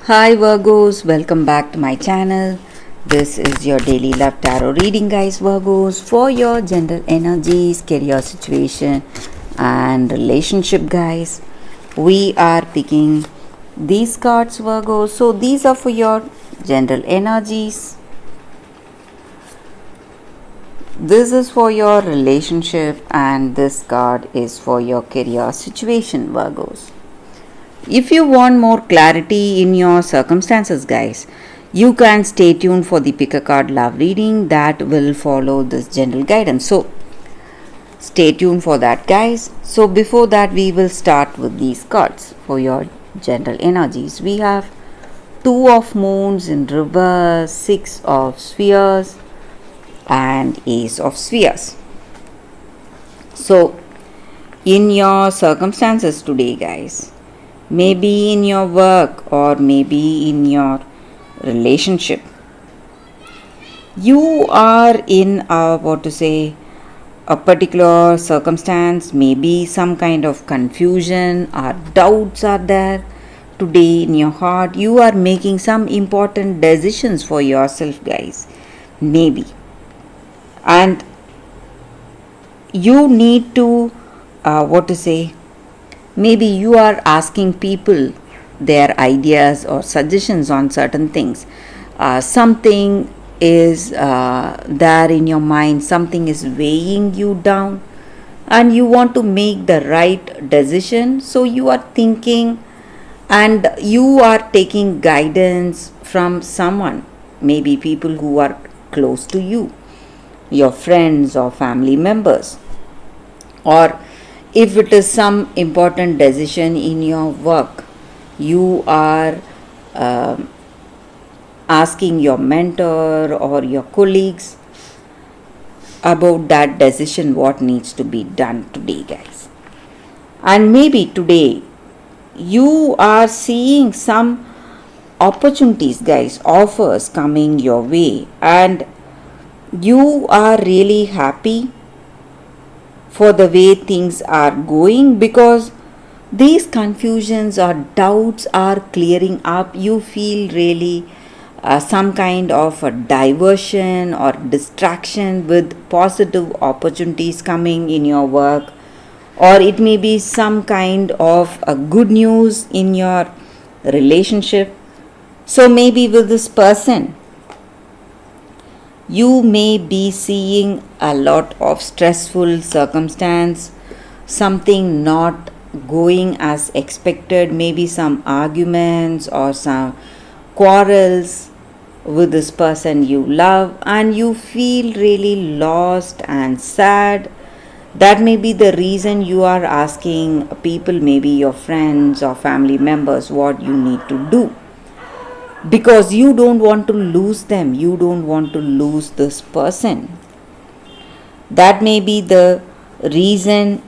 Hi Virgos, welcome back to my channel. This is your daily love tarot reading, guys. Virgos, for your general energies, career situation, and relationship, guys. We are picking these cards, Virgos. So, these are for your general energies. This is for your relationship, and this card is for your career situation, Virgos. If you want more clarity in your circumstances, guys, you can stay tuned for the pick a card love reading that will follow this general guidance. So, stay tuned for that, guys. So, before that, we will start with these cards for your general energies. We have Two of Moons in reverse, Six of Spheres, and Ace of Spheres. So, in your circumstances today, guys, maybe in your work or maybe in your relationship, you are in a particular circumstance, maybe some kind of confusion or doubts are there today in your heart. You are making some important decisions for yourself, guys, maybe, and you need to maybe you are asking people their ideas or suggestions on certain things. Something is there in your mind, something is weighing you down, and you want to make the right decision. So you are thinking and you are taking guidance from someone, maybe people who are close to you, your friends or family members, or if it is some important decision in your work, you are asking your mentor or your colleagues about that decision, what needs to be done today, guys. And maybe today you are seeing some opportunities, guys, offers coming your way, and you are really happy for the way things are going because these confusions or doubts are clearing up. You feel really some kind of a diversion or distraction with positive opportunities coming in your work, or it may be some kind of a good news in your relationship. So maybe with this person, you may be seeing a lot of stressful circumstance, something not going as expected, maybe some arguments or some quarrels with this person you love, and you feel really lost and sad. That may be the reason you are asking people, maybe your friends or family members, what you need to do, because you don't want to lose them, you don't want to lose this person. That may be the reason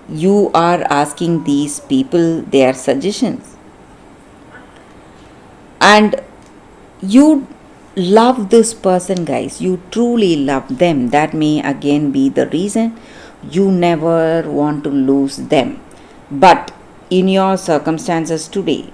you are asking these people their suggestions. And you love this person, guys, you truly love them. That may again be the reason you never want to lose them. But in your circumstances today,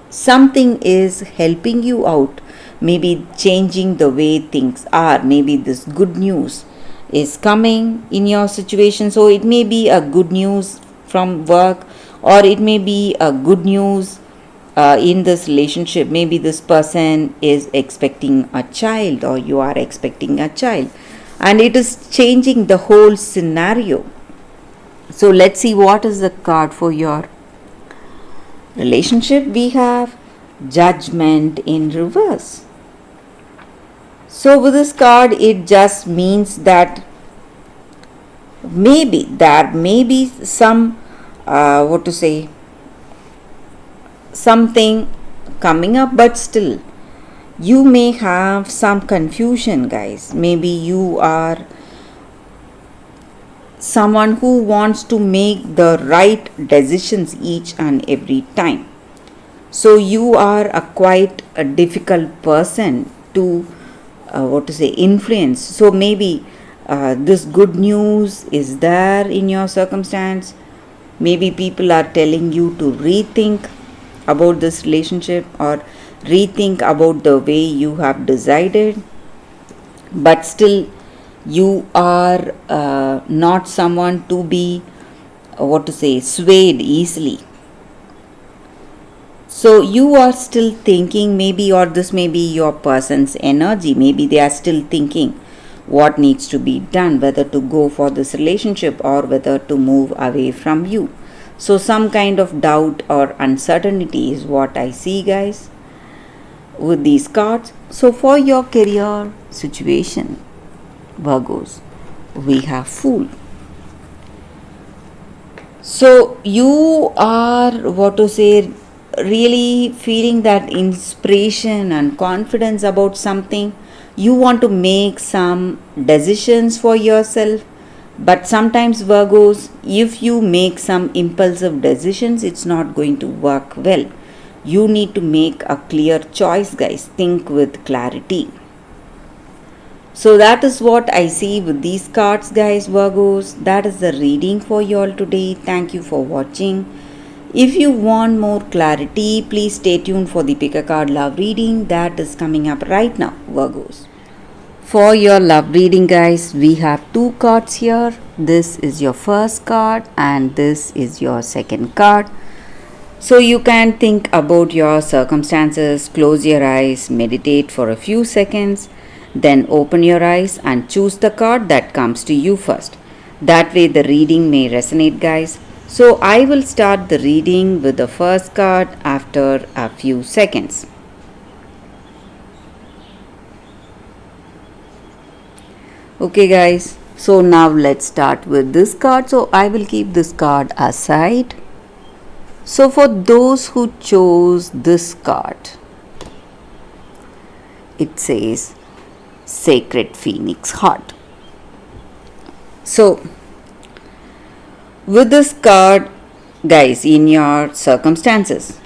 something is helping you out, maybe changing the way things are. Maybe this good news is coming in your situation. So it may be a good news from work, or it may be a good news in this relationship. Maybe this person is expecting a child, or you are expecting a child, and it is changing the whole scenario. So let's see what is the card for your relationship. We have Judgment in reverse. So with this card, it just means that maybe there may be some something coming up, but still you may have some confusion, guys. Maybe you are someone who wants to make the right decisions each and every time. So you are a quite a difficult person to influence. So maybe this good news is there in your circumstance. Maybe people are telling you to rethink about this relationship or rethink about the way you have decided, but still you are not someone to be swayed easily. So you are still thinking, maybe, or this may be your person's energy, maybe they are still thinking what needs to be done, whether to go for this relationship or whether to move away from you. So some kind of doubt or uncertainty is what I see, guys, with these cards. So for your career situation, Virgos, we have Fool. So you are really feeling that inspiration and confidence about something. You want to make some decisions for yourself, but sometimes, Virgos, if you make some impulsive decisions, it's not going to work well. You need to make a clear choice, guys. Think with clarity. So that is what I see with these cards, guys, Virgos. That is the reading for you all today. Thank you for watching. If you want more clarity, please stay tuned for the Pick a Card Love reading that is coming up right now, Virgos. For your love reading, guys, we have two cards here. This is your first card and this is your second card. So you can think about your circumstances, close your eyes, meditate for a few seconds, then open your eyes and choose the card that comes to you first. That way the reading may resonate, guys. So I will start the reading with the first card after a few seconds. Okay, guys, so now let's start with this card. So I will keep this card aside. So for those who chose this card, it says Sacred Phoenix Heart. So with this card, guys, in your circumstances,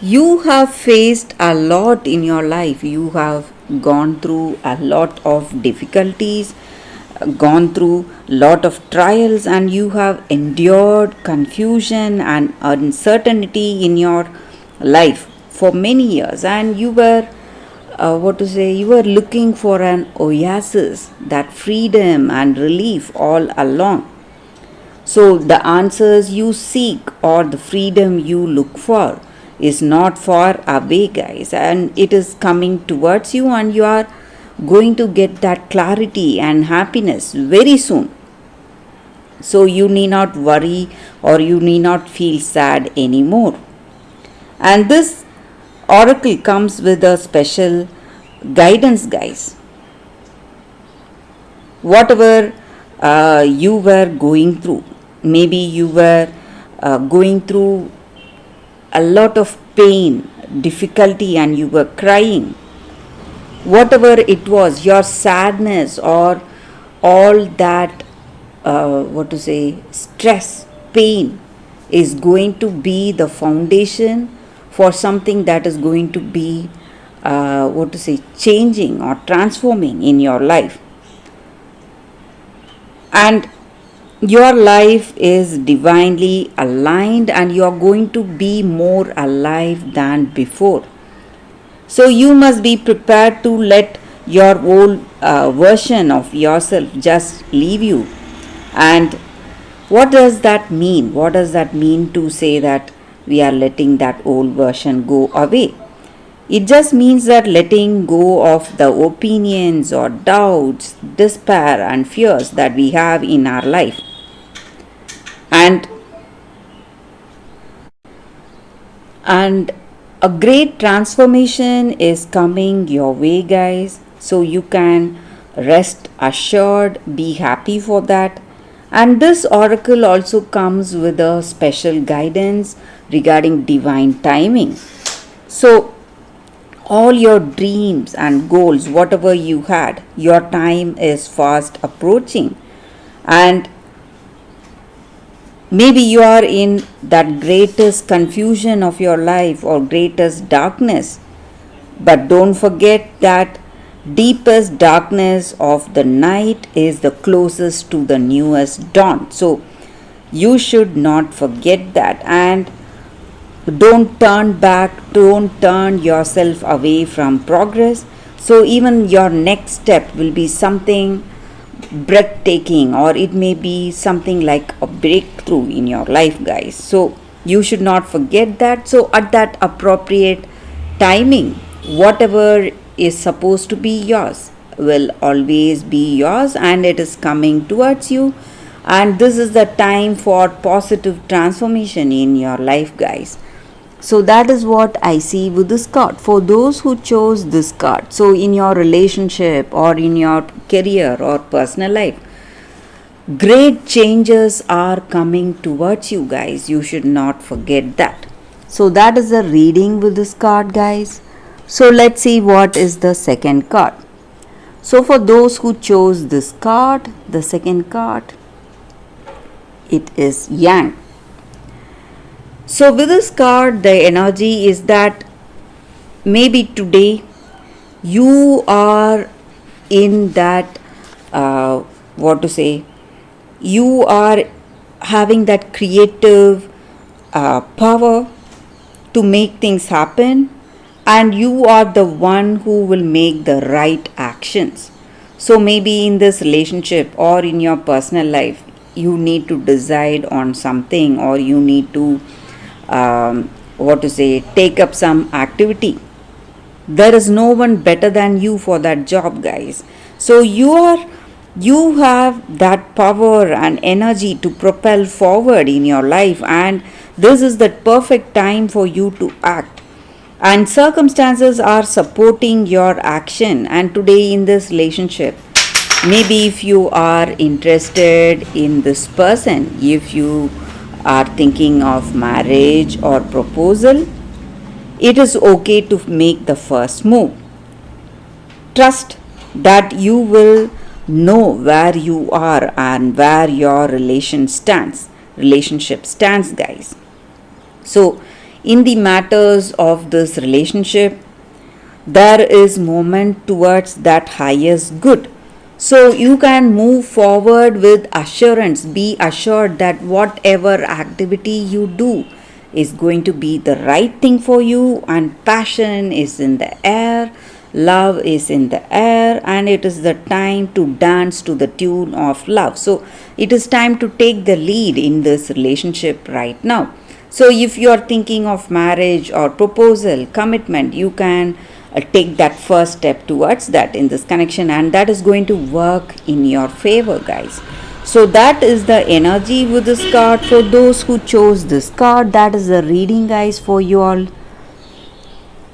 you have faced a lot in your life. You have gone through a lot of difficulties, gone through a lot of trials, and you have endured confusion and uncertainty in your life for many years, and you were you were looking for an oasis, that freedom and relief all along. So the answers you seek or the freedom you look for is not far away, guys, and it is coming towards you, and you are going to get that clarity and happiness very soon. So you need not worry or you need not feel sad anymore. And this oracle comes with a special guidance, guys. Whatever you were going through, maybe you were going through a lot of pain, difficulty, and you were crying. Whatever it was, your sadness or all that stress, pain is going to be the foundation for something that is going to be changing or transforming in your life. And your life is divinely aligned and you are going to be more alive than before. So you must be prepared to let your old version of yourself just leave you. And what does that mean? What does that mean to say that we are letting that old version go away? It just means that letting go of the opinions or doubts, despair and fears that we have in our life. And a great transformation is coming your way, guys. So you can rest assured, be happy for that. And this oracle also comes with a special guidance regarding divine timing. So all your dreams and goals, whatever you had, your time is fast approaching. And maybe you are in that greatest confusion of your life or greatest darkness. But don't forget that deepest darkness of the night is the closest to the newest dawn. So You should not forget that, and don't turn back, don't turn yourself away from progress. So, even your next step will be something breathtaking, or it may be something like a breakthrough in your life, guys. So, you should not forget that. So, at that appropriate timing, whatever is supposed to be yours will always be yours, and it is coming towards you. And this is the time for positive transformation in your life, guys. So that is what I see with this card. For those who chose this card, so in your relationship or in your career or personal life, great changes are coming towards you, guys. You should not forget that. So that is the reading with this card, guys. So let's see what is the second card. So for those who chose this card, the second card, it is Yang. So with this card, the energy is that maybe today you are in that, what to say, you are having that creative power to make things happen, and you are the one who will make the right actions. So maybe in this relationship or in your personal life, you need to decide on something, or you need to what to say, take up some activity. There is no one better than you for that job, guys. So you have that power and energy to propel forward in your life, and this is the perfect time for you to act, and circumstances are supporting your action. And today in this relationship, maybe if you are interested in this person, if you are thinking of marriage or proposal, it is okay to make the first move. Trust that you will know where you are and where your relationship stands, guys. So in the matters of this relationship, there is movement towards that highest good. So you can move forward with assurance. Be assured that whatever activity you do is going to be the right thing for you, and passion is in the air, love is in the air, and it is the time to dance to the tune of love. So it is time to take the lead in this relationship right now. So if you are thinking of marriage or proposal, commitment, you can take that first step towards that in this connection, and that is going to work in your favor, guys. So that is the energy with this card. For those who chose this card, that is the reading, guys, for you all.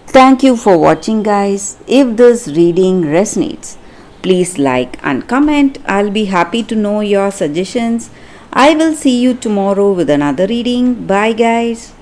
Thank you for watching, guys. If this reading resonates, please like and comment. I'll be happy to know your suggestions. I will see you tomorrow with another reading. Bye, guys.